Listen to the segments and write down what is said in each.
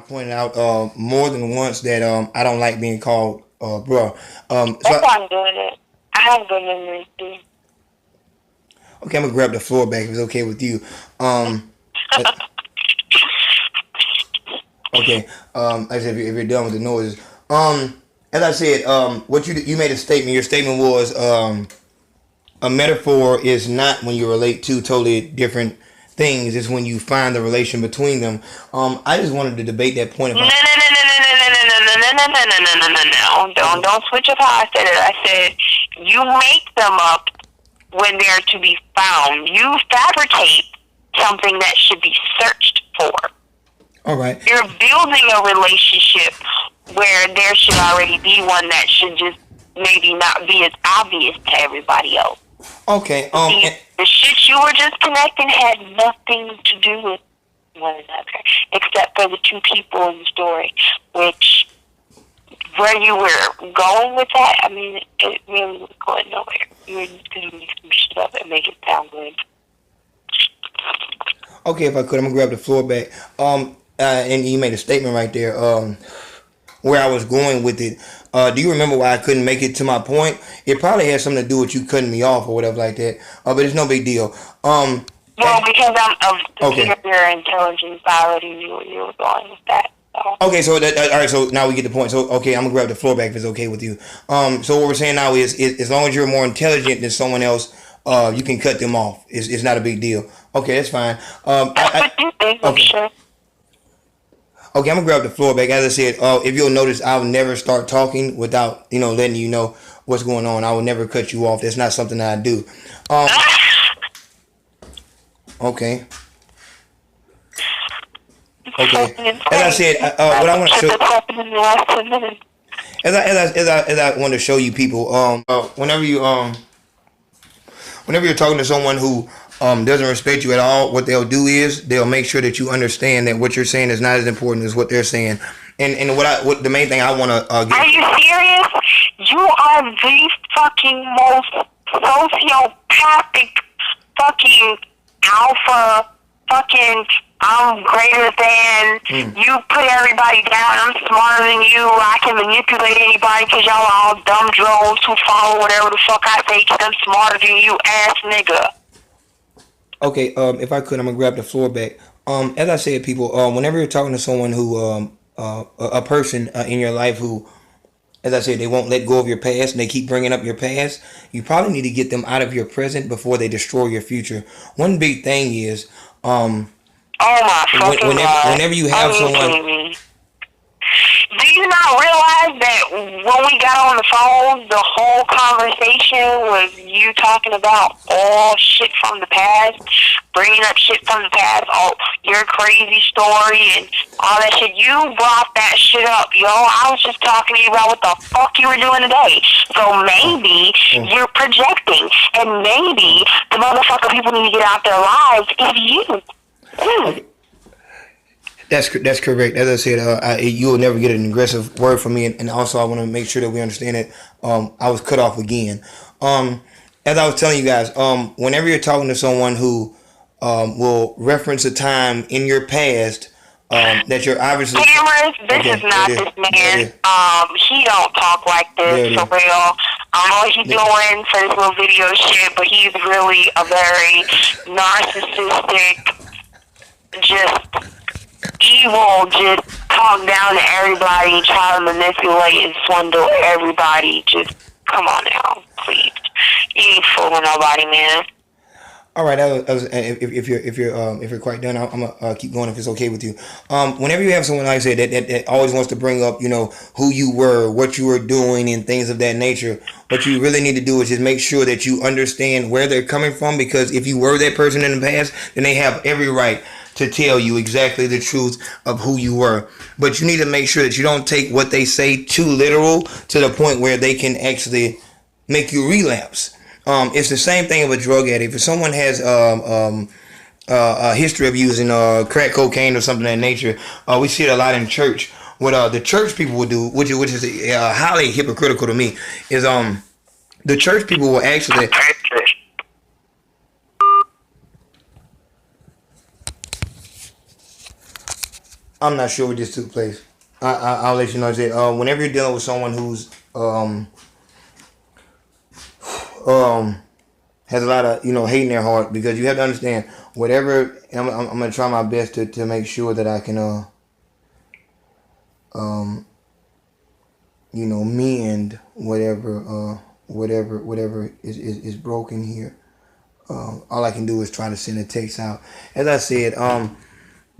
pointed out more than once that I don't like being called bro. That's why I'm doing it. I have good memories too. Okay, I'm gonna grab the floor back if it's okay with you. Uh, okay. I said if you're done with the noises. As I said, what you made a statement. Your statement was a metaphor is not when you relate to totally different things. It's when you find the relation between them. I just wanted to debate that point No, no, about. no, no, no, no, no, no, no, no, no, no, no, no, no, no. Okay. Don't switch up how I said it. I said you make them up when they're to be found. You fabricate something that should be searched for. All right. You're building a relationship where there should already be one that should just maybe not be as obvious to everybody else. Okay. The shit you were just connecting had nothing to do with one another, except for the two people in the story, which where you were going with that, I mean, it really was going nowhere. You were just going to make some shit up and make it sound good. Okay, if I could, I'm gonna grab the floor back. And you made a statement right there. Where I was going with it. Do you remember why I couldn't make it to my point? It probably had something to do with you cutting me off or whatever like that. But it's no big deal. Well, because I'm of Okay. superior intelligence, I already knew where you were going with that. So. Okay, so all right. So now we get the point. So okay, I'm gonna grab the floor back if it's okay with you. So what we're saying now is as long as you're more intelligent than someone else, you can cut them off. It's not a big deal. Okay, that's fine. That's what you think, I'm Okay. sure. Okay, I'm gonna grab the floor back. As I said, if you'll notice, I'll never start talking without letting you know what's going on. I will never cut you off. That's not something that I do. Um, okay. Okay. As I said, what I want to show. That's happened in the last 10 minutes. As I want to show you people, whenever you're talking to someone who doesn't respect you at all, what they'll do is they'll make sure that you understand that what you're saying is not as important as what they're saying. And what the main thing I want to get. Are you serious? You are the fucking most sociopathic fucking alpha fucking I'm greater than, you put everybody down, I'm smarter than you, I can manipulate anybody because y'all are all dumb drones who follow whatever the fuck I say because I'm smarter than you, ass nigga. Okay, if I could, I'm gonna grab the floor back. As I said, people, whenever you're talking to someone who, a person in your life who, as I said, they won't let go of your past and they keep bringing up your past, you probably need to get them out of your present before they destroy your future. One big thing is, oh my fucking God. whenever you have someone. TV. Do you not realize that when we got on the phone, the whole conversation was you talking about all shit from the past, bringing up shit from the past, all your crazy story and all that shit. You brought that shit up, yo. I was just talking to you about what the fuck you were doing today. So maybe you're projecting, and maybe the motherfucker people need to get out their lives is you. Okay. That's correct. As I said, you will never get an aggressive word from me, and also I want to make sure that we understand that I was cut off again. As I was telling you guys, whenever you're talking to someone who will reference a time in your past that you're obviously. Cameras, this is not this man. He don't talk like this for real. I don't know what he's doing for this little video shit, but he's really a very narcissistic, just evil, just talk down to everybody, try to manipulate and swindle everybody. Just come on now, please. You ain't fooling nobody, man. All right, if you're quite done, I'm gonna keep going if it's okay with you. Whenever you have someone like I said that always wants to bring up, who you were, what you were doing, and things of that nature, what you really need to do is just make sure that you understand where they're coming from. Because if you were that person in the past, then they have every right to tell you exactly the truth of who you were. But you need to make sure that you don't take what they say too literal to the point where they can actually make you relapse. It's the same thing of a drug addict. If someone has a history of using crack cocaine or something of that nature, we see it a lot in church. What the church people would do, which is highly hypocritical to me, is the church people will actually. I'm not sure where this took place. I'll let you know that whenever you're dealing with someone who's um has a lot of hate in their heart, because you have to understand whatever. And I'm gonna try my best to make sure that I can um mend whatever is broken here. All I can do is try to send a text out. As I said,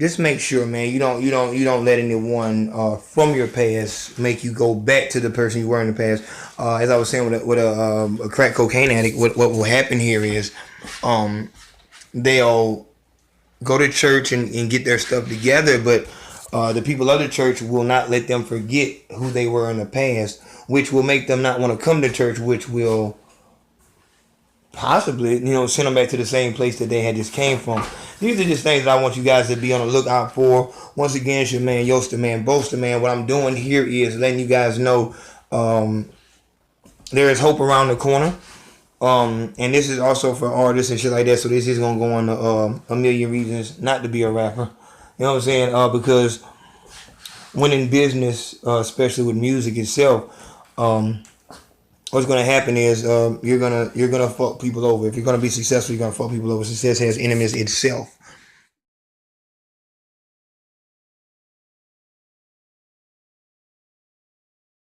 just make sure, man, you don't let anyone from your past make you go back to the person you were in the past. As I was saying with a crack cocaine addict, what will happen here is they'll go to church and get their stuff together, but the people of the church will not let them forget who they were in the past, which will make them not want to come to church, which will possibly, send them back to the same place that they had just came from. These are just things that I want you guys to be on the lookout for. Once again, it's your man, Yoster Man, Boaster Man. What I'm doing here is letting you guys know there is hope around the corner. And this is also for artists and shit like that. So this is gonna go on A Million Reasons Not to Be a Rapper. You know what I'm saying? Because when in business, especially with music itself, what's gonna happen is you're gonna fuck people over. If you're gonna be successful, you're gonna fuck people over. Success has enemies itself.